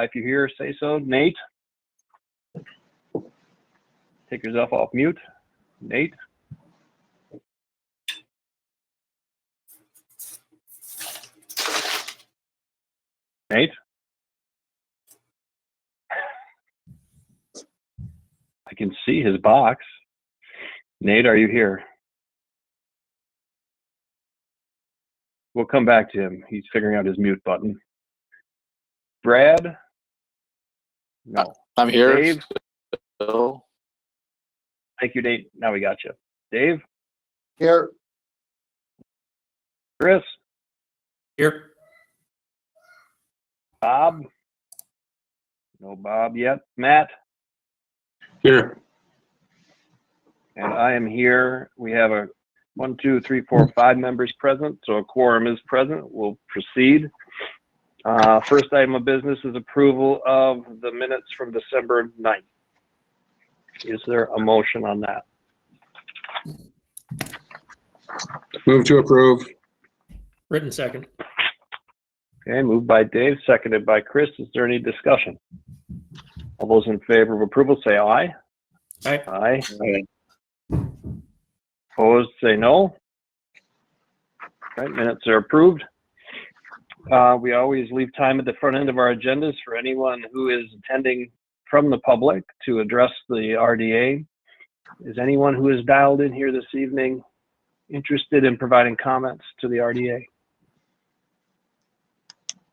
If you hear, say so. Nate? Take yourself off mute. Nate? Nate? I can see his box. Nate, are you here? We'll come back to him. He's figuring out his mute button. Brad? No. I'm here. Dave? Still. Thank you, Nate. Now we got you. Dave? Here. Chris? Here. Bob? No Bob yet. Matt? Here. And I am here. We have a 1, 2, 3, 4, 5 members present, so a quorum is present. We'll proceed. First item of business is approval of the minutes from December 9th. Is there a motion on that? Move to approve. Written second. Okay, moved by Dave, seconded by Chris. Is there any discussion? All those in favor of approval say aye. Aye. Aye. Aye. Opposed say no. All right, minutes are approved. We always leave time at the front end of our agendas for anyone who is attending from the public to address the RDA. Is anyone who is dialed in here this evening interested in providing comments to the RDA?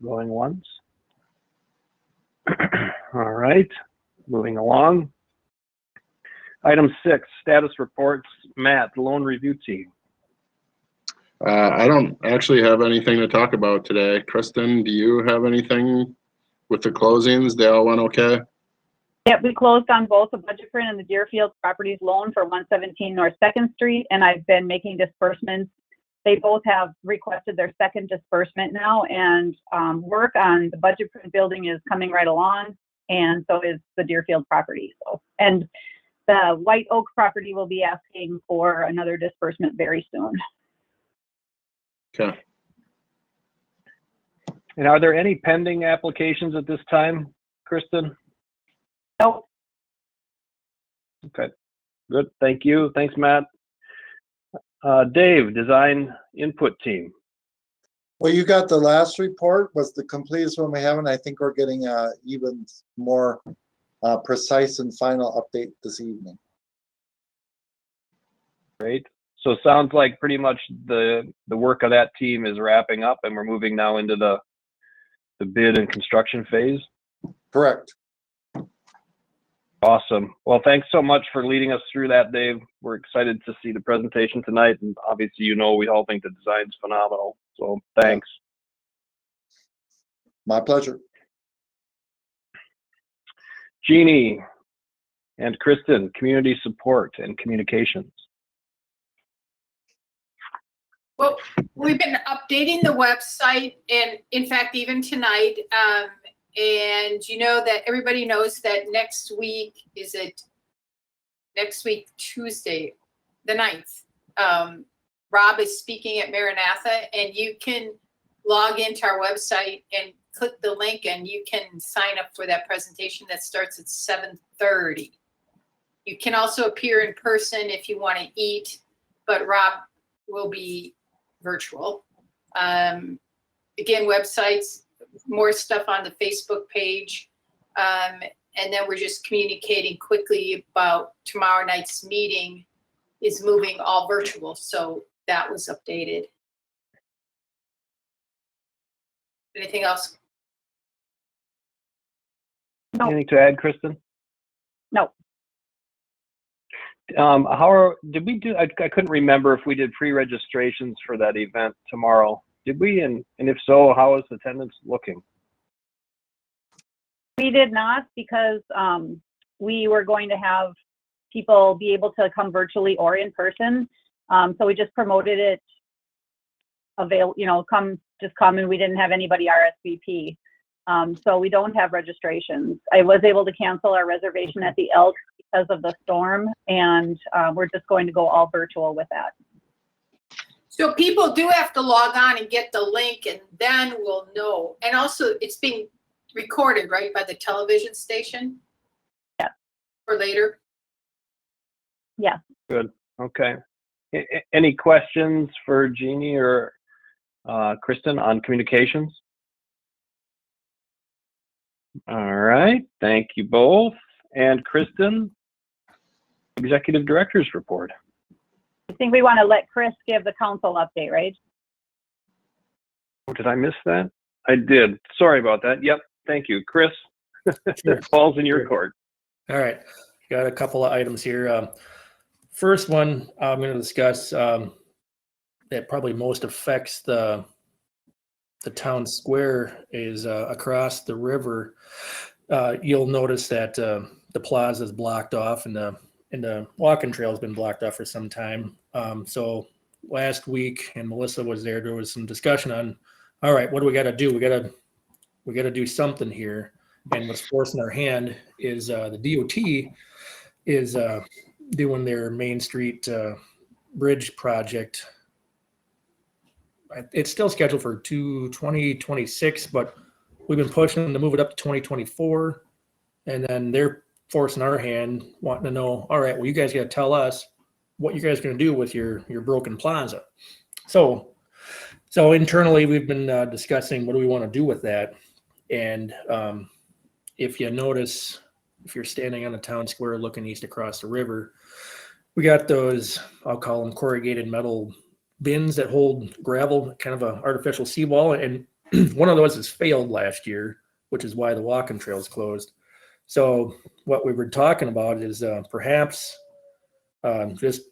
Going once. All right, moving along. Item 6, status reports. Matt, loan review team. I don't actually have anything to talk about today. Kristen, do you have anything with the closings? They all went okay? Yep, we closed on both the Budget Print and the Deerfield Properties loan for 117 North 2nd Street, and I've been making disbursements. They both have requested their second disbursement now, and work on the Budget Print building is coming right along, and so is the Deerfield property. So, and the White Oak property will be asking for another disbursement very soon. Okay. And are there any pending applications at this time, Kristen? Nope. Okay, good. Thank you. Thanks, Matt. Dave, design input team. Well, you got the last report was the completest one we have, and I think we're getting a even more precise and final update this evening. Great. So it sounds like pretty much the work of that team is wrapping up, and we're moving now into the bid and construction phase. Correct. Awesome. Well, thanks so much for leading us through that, Dave. We're excited to see the presentation tonight, and obviously, you know, we all think the design's phenomenal. So thanks. My pleasure. Jeannie and Kristen, community support and communications. Well, we've been updating the website, and in fact, even tonight, and you know that everybody knows that next week, Tuesday, the 9th, Rob is speaking at Maranatha, and you can log into our website and click the link, and you can sign up for that presentation that starts at 7:30. You can also appear in person if you want to eat, but Rob will be virtual. Again, websites, more stuff on the Facebook page. And then we're just communicating quickly about tomorrow night's meeting is moving all virtual. So that was updated. Anything else? No. Anything to add, Kristen? No. Did we do, I couldn't remember if we did pre-registrations for that event tomorrow. Did we? And if so, how is attendance looking? We did not, because we were going to have people be able to come virtually or in person. So we just promoted it come, and we didn't have anybody RSVP. So we don't have registrations. I was able to cancel our reservation at the Elk because of the storm, and we're just going to go all virtual with that. So people do have to log on and get the link, and then we'll know. And also, it's being recorded, right, by the television station? Yeah. For later? Okay. Any questions for Jeannie or Kristen on communications? All right, thank you both. And Kristen, Executive Director's report. I think we want to let Chris give the council update, right? Oh, did I miss that? I did. Sorry about that. Yep, thank you. Chris, Sure. ball's in your Sure. court. All right. Got a couple of items here. First one I'm going to discuss that probably most affects the town square is across the river. You'll notice that the plaza is blocked off and the walking trail has been blocked off for some time. So last week, and Melissa was there, there was some discussion on, all right, what do we got to do? We got to do something here. And what's forcing our hand is the DOT is doing their Main Street bridge project. It's still scheduled for 2026, but we've been pushing them to move it up to 2024. And then they're forcing our hand, wanting to know, all right, well, you guys got to tell us what you guys are going to do with your broken plaza. So internally, we've been discussing what do we want to do with that. And if you notice, if you're standing on the town square looking east across the river, we got those, I'll call them corrugated metal bins that hold gravel, kind of an artificial seawall. And one of those has failed last year, which is why the walking trail is closed. So what we were talking about is perhaps just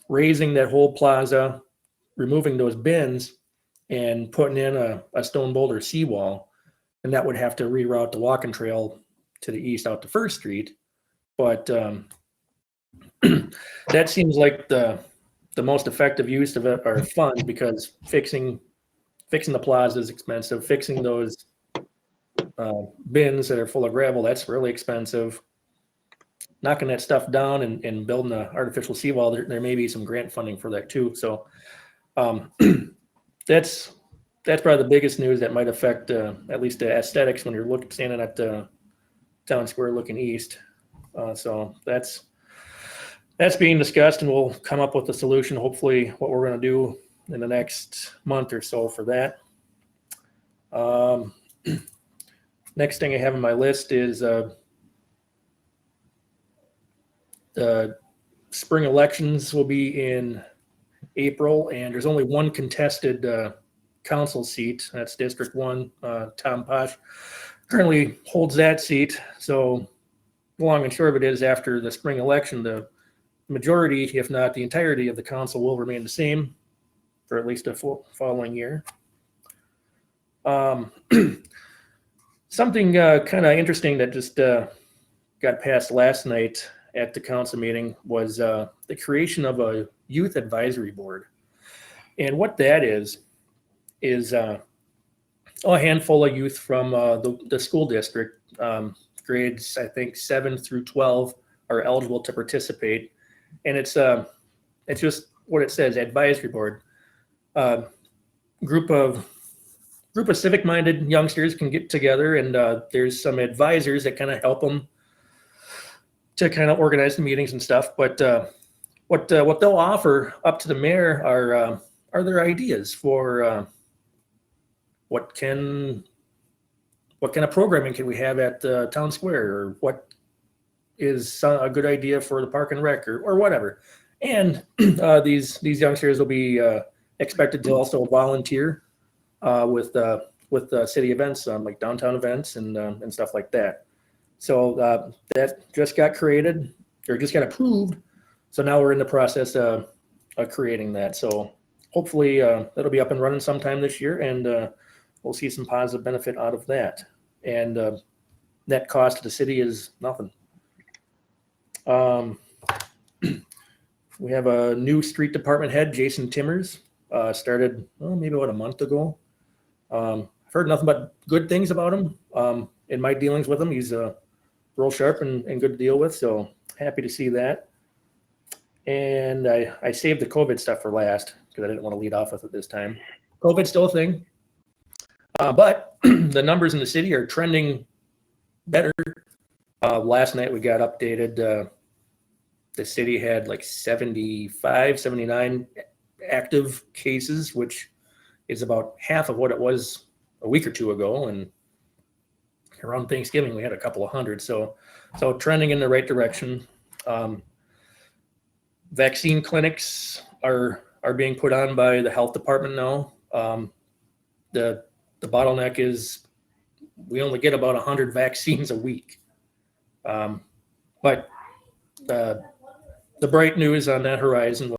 raising that whole plaza, removing those bins, and putting in a stone boulder seawall. And that would have to reroute the walking trail to the east out to First Street. But that seems like the most effective use of our funds, because fixing the plaza is expensive. Fixing those bins that are full of gravel, that's really expensive. Knocking that stuff down and building an artificial seawall, there may be some grant funding for that too. So that's probably the biggest news that might affect at least the aesthetics when you're standing at the town square looking east. So that's being discussed, and we'll come up with a solution, hopefully what we're going to do in the next month or so for that. Next thing I have on my list is the spring elections will be in April, and there's only one contested council seat. That's District 1. Tom Posh currently holds that seat. So long and short of it is, after the spring election, the majority, if not the entirety of the council, will remain the same for at least a following year. Something kind of interesting that just got passed last night at the council meeting was the creation of a youth advisory board. And what that is a handful of youth from the school district, grades, I think 7 through 12, are eligible to participate. And it's just what it says, advisory board. Group of civic-minded youngsters can get together, and there's some advisors that kind of help them to kind of organize the meetings and stuff. But what they'll offer up to the mayor are their ideas for what kind of programming can we have at town square, or what is a good idea for the park and rec, or whatever. And these youngsters will be expected to also volunteer with city events, like downtown events and stuff like that. So that just got created, or just got approved. So now we're in the process of creating that. So hopefully that'll be up and running sometime this year, and we'll see some positive benefit out of that. And net cost to the city is nothing. We have a new street department head, Jason Timmers, started maybe about a month ago. I've heard nothing but good things about him. In my dealings with him, he's real sharp and good to deal with. So happy to see that. And I saved the COVID stuff for last because I didn't want to lead off with it this time. COVID's still a thing. But the numbers in the city are trending better. Last night we got updated. The city had like 75, 79 active cases, which is about half of what it was a week or two ago. And around Thanksgiving, we had a couple of hundred. So trending in the right direction. Vaccine clinics are being put on by the health department now. The bottleneck is we only get about 100 vaccines a week. But the bright news on that horizon